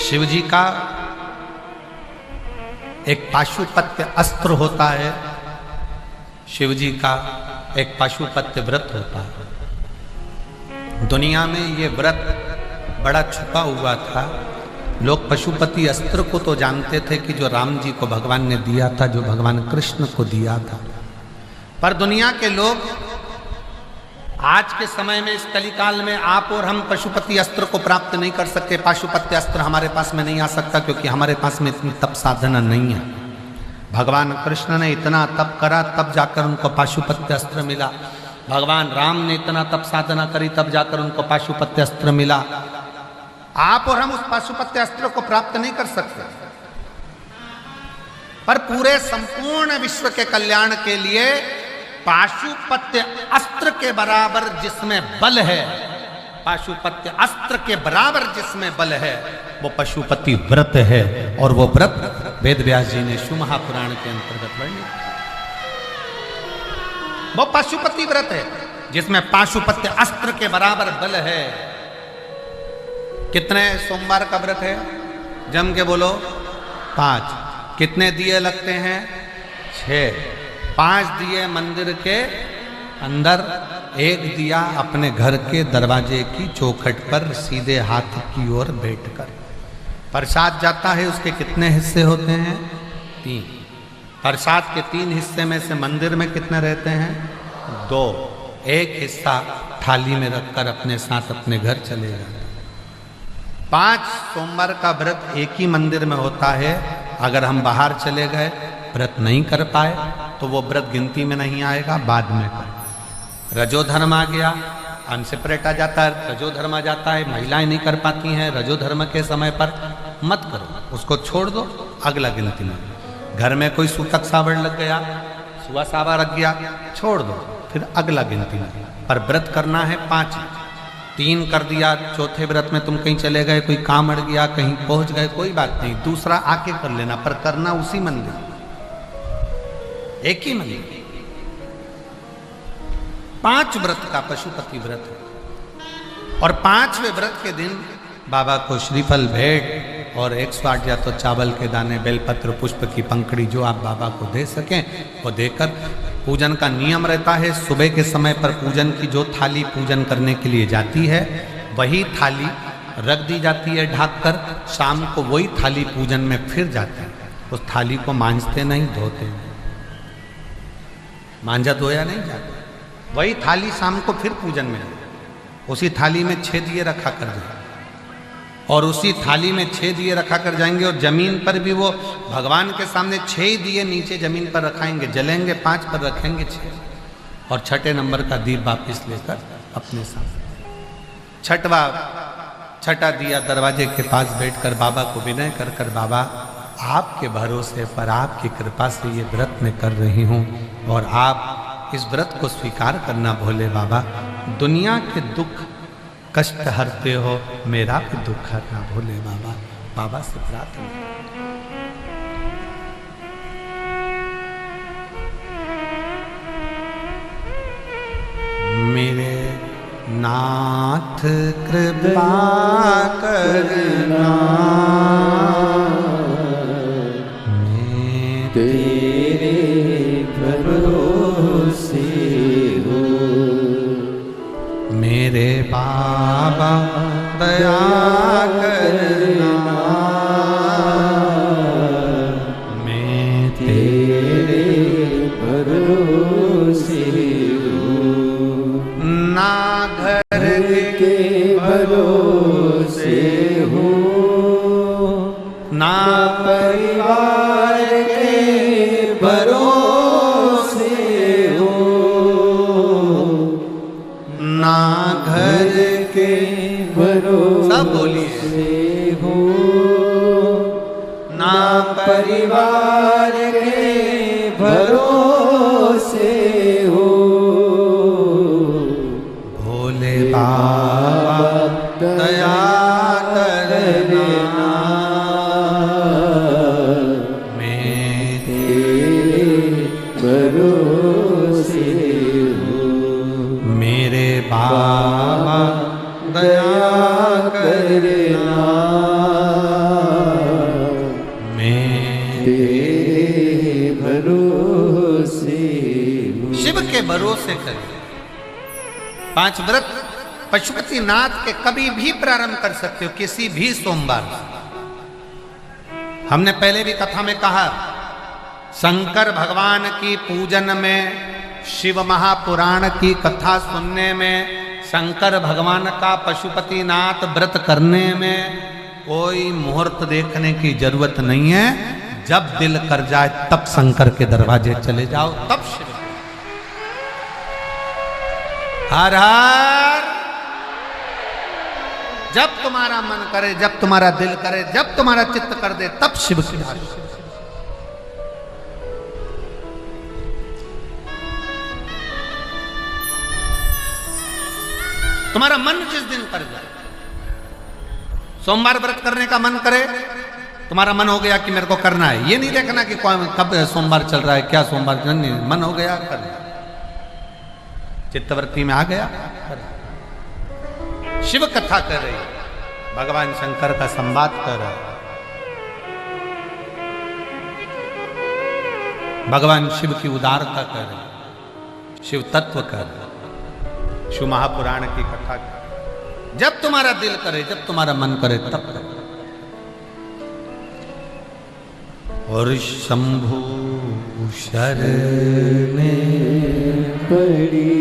शिव जी का एक पाशुपत्य अस्त्र होता है, शिव जी का एक पाशुपत्य व्रत होता है। दुनिया में ये व्रत बड़ा छुपा हुआ था। लोग पशुपति अस्त्र को तो जानते थे कि जो राम जी को भगवान ने दिया था, जो भगवान कृष्ण को दिया था, पर दुनिया के लोग आज के समय में, इस कलिकाल में आप और हम पशुपति अस्त्र को प्राप्त नहीं कर सकते। पाशुपत्य अस्त्र हमारे पास में नहीं आ सकता, क्योंकि हमारे पास में इतनी तप साधना नहीं है। भगवान कृष्ण ने इतना तप करा, तब जाकर उनको पाशुपत्य अस्त्र मिला। भगवान राम ने इतना तप साधना करी, तब जाकर उनको पाशुपत्य अस्त्र मिला। आप और हम उस पाशुपत्य अस्त्र को प्राप्त नहीं कर सकते, पर पूरे संपूर्ण विश्व के कल्याण के लिए पाशुपत्य अस्त्र के बराबर जिसमें बल है, पाशुपत्य अस्त्र के बराबर जिसमें बल है, वो पशुपति व्रत है। और वो व्रत वेद व्यास जी ने शिव महापुराण के अंतर्गत वर्णित। वो पशुपति व्रत है जिसमें पाशुपत्य अस्त्र के बराबर बल है। कितने सोमवार का व्रत है? जम के बोलो। 5। कितने दिए लगते हैं? 6। 5 दिए मंदिर के अंदर, 1 दिया अपने घर के दरवाजे की चौखट पर सीधे हाथ की ओर बैठकर। प्रसाद जाता है, उसके कितने हिस्से होते हैं? 3। प्रसाद के 3 हिस्से में से मंदिर में कितने रहते हैं? 2। 1 हिस्सा थाली में रखकर अपने साथ अपने घर चले जाते। 5 सोमवार का व्रत एक ही मंदिर में होता है। अगर हम बाहर चले गए, व्रत नहीं कर पाए, तो वो व्रत गिनती में नहीं आएगा, बाद में कर। रजोधर्म आ गया, अनसेपरेट आ जाता है, रजोधर्म आ जाता है, महिलाएं नहीं कर पाती हैं रजोधर्म के समय पर, मत करो, उसको छोड़ दो, अगला गिनती में। घर में कोई सूतक सावड़ लग गया, सुबह सावा रख गया, छोड़ दो, फिर अगला गिनती में। पर व्रत करना है 5। 3 कर दिया, चौथे व्रत में तुम कहीं चले गए, कोई काम अड़ गया, कहीं पहुंच गए, कोई बात नहीं, दूसरा आके कर लेना, पर करना उसी मंदिर, एक ही मंदिर। 5 व्रत का पशुपति व्रत है। और 5वें व्रत के दिन बाबा को श्रीफल भेंट और 108 या तो चावल के दाने, बेलपत्र, पुष्प की पंखड़ी, जो आप बाबा को दे सकें वो देकर पूजन का नियम रहता है। सुबह के समय पर पूजन की जो थाली पूजन करने के लिए जाती है, वही थाली रख दी जाती है ढक कर। शाम को वही थाली पूजन में फिर जाती है। उस थाली को मांजते नहीं, धोते नहीं, मांझा धोया नहीं जाता। वही थाली शाम को फिर पूजन में, उसी थाली में 6 दिए रखा कर जाए, और उसी थाली में 6 दिए रखा कर जाएंगे। और जमीन पर भी वो भगवान के सामने 6 दिए नीचे जमीन पर रखाएंगे, जलेंगे, 5 पर रखेंगे 6, और 6ठे नंबर का दीप वापिस लेकर अपने सामने। 6ठा दिया दरवाजे के पास बैठकर बाबा को विनय कर कर, बाबा आपके भरोसे पर, आपकी कृपा से ये व्रत मैं कर रही हूँ, और आप इस व्रत को स्वीकार करना भोले बाबा। दुनिया के दुख कष्ट हरते हो, मेरा भी दुख हरना भोले बाबा। बाबा से प्रार्थना। मेरे नाथ कृपा करना, मैं तेरे भरोसे हूँ। मेरे बाबा दया करना, मैं तेरे भरोसे हूँ। ना घर के भरोसे हूँ, ना परिवार के भरोसे हूँ, ना घर के भरोसे, सब बोलिए, हूँ, ना परिवार के भरोसे हूँ। भोले बाबा दया करना, से करिए। 5 व्रत पशुपतिनाथ के कभी भी प्रारंभ कर सकते हो, किसी भी सोमवार। हमने पहले भी कथा में कहा, शंकर भगवान की पूजन में, शिव महापुराण की कथा सुनने में, शंकर भगवान का पशुपतिनाथ व्रत करने में कोई मुहूर्त देखने की जरूरत नहीं है। जब दिल कर जाए तब शंकर के दरवाजे चले जाओ, तब शिव। हर हर। जब तुम्हारा मन करे, जब तुम्हारा दिल करे, जब तुम्हारा चित्त कर दे, तब शिव की आरती। तुम्हारा मन जिस दिन कर जाए, सोमवार व्रत करने का मन करे, तुम्हारा मन हो गया कि मेरे को करना है, ये नहीं देखना कि कब सोमवार चल रहा है, क्या सोमवार, नहीं, मन हो गया कर, चित्तवृत्ति में आ गया कर। शिव कथा कर रही, भगवान शंकर का संवाद कर रहा है, भगवान शिव की उदारता कर रही, शिव तत्व कर रही, शिव महापुराण की कथा कर। जब तुम्हारा दिल करे, जब तुम्हारा मन करे, तब करो। और शंभु शरण पड़ी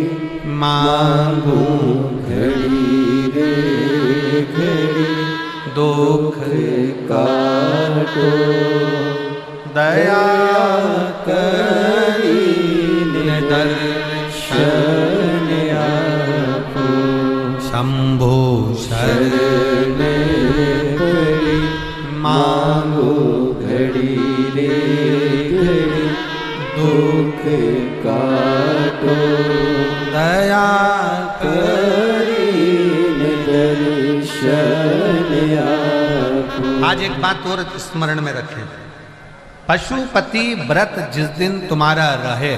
मांगू घड़ी रे घड़ी, दुख काटो दया करी दर्शन आपो। शंभु शरण पड़ी मांगो घड़ी रे घड़ी, दुख काटो दया करी दर्शन आपो। आज एक बात और स्मरण में रखें, पशुपति व्रत जिस दिन तुम्हारा रहे,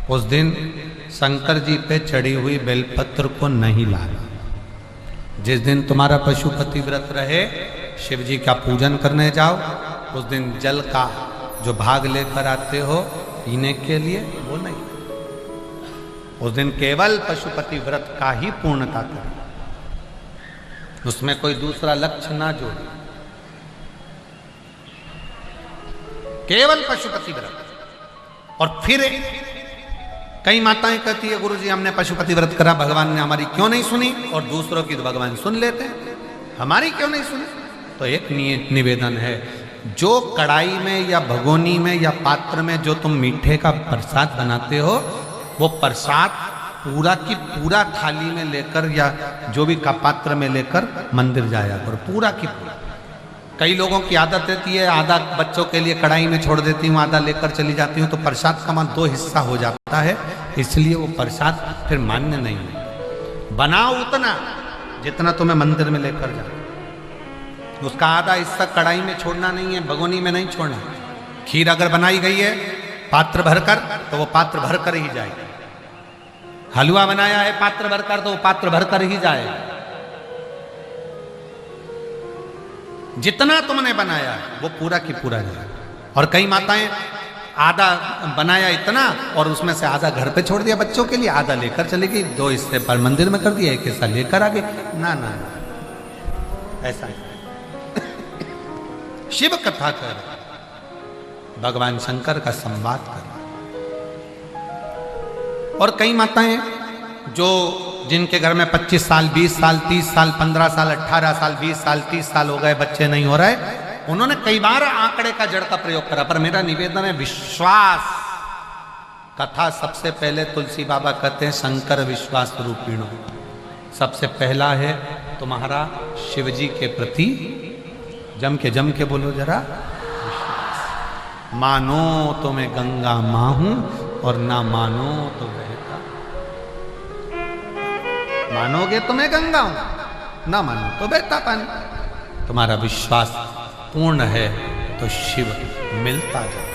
उस दिन शंकर जी पे चढ़ी हुई बेलपत्र को नहीं लाना। जिस दिन तुम्हारा पशुपति व्रत रहे, शिव जी का पूजन करने जाओ, उस दिन जल का जो भाग लेकर आते हो पीने के लिए, वो नहीं। उस दिन केवल पशुपति व्रत का ही पूर्णता करें, उसमें कोई दूसरा लक्ष्य ना जोड़े, केवल पशुपति व्रत। और फिर कई माताएं कहती है, गुरुजी हमने पशुपति व्रत करा, भगवान ने हमारी क्यों नहीं सुनी, और दूसरों की तो भगवान सुन लेते हैं, हमारी क्यों नहीं सुनी। तो एक निवेदन है, जो कढ़ाई में या भगोनी में या पात्र में जो तुम मीठे का प्रसाद बनाते हो, वो प्रसाद पूरा की पूरा थाली में लेकर या जो भी का पात्र में लेकर मंदिर जाया करो, पूरा की पूरा। कई लोगों की आदत रहती है, आधा बच्चों के लिए कढ़ाई में छोड़ देती हूँ, आधा लेकर चली जाती हूँ, तो प्रसाद का मान 2 हिस्सा हो जाता है, इसलिए वो प्रसाद फिर मान्य नहीं है। बनाओ उतना जितना तुम्हें मंदिर में लेकर जाओ, उसका आधा हिस्सा कढ़ाई में छोड़ना नहीं है, भगोनी में नहीं छोड़ना। खीर अगर बनाई गई है पात्र भरकर, तो वो पात्र भरकर ही जाएगा। हलवा बनाया है पात्र भरकर, तो वो पात्र भरकर ही जाएगा। जितना तुमने बनाया वो पूरा की पूरा जाए। और कई माताएं आधा बनाया इतना और उसमें से आधा घर पे छोड़ दिया बच्चों के लिए, आधा लेकर चली गई, 2 हिस्से पर मंदिर में कर दिया, 1 हिस्सा लेकर आ गई। ना ना, ऐसा है। शिव कथा कर, भगवान शंकर का संवाद कर। और कई माताएं जो जिनके घर में 25 साल 20 साल 30 साल 15 साल 18 साल 20 साल 30 साल हो गए, बच्चे नहीं हो रहे, उन्होंने कई बार आंकड़े का जड़ का प्रयोग करा। पर मेरा निवेदन है, विश्वास कथा सबसे पहले तुलसी बाबा कहते हैं शंकर विश्वास रूपिणो। सबसे पहला है तुम्हारा शिव जी के प्रति जम के बोलो जरा, मानो तो मैं गंगा मां हूं और ना मानो तो बहता। मानोगे तो मैं गंगा हूं, ना मानो तो बहता पानी। तुम्हारा विश्वास पूर्ण है तो शिव मिलता जाए।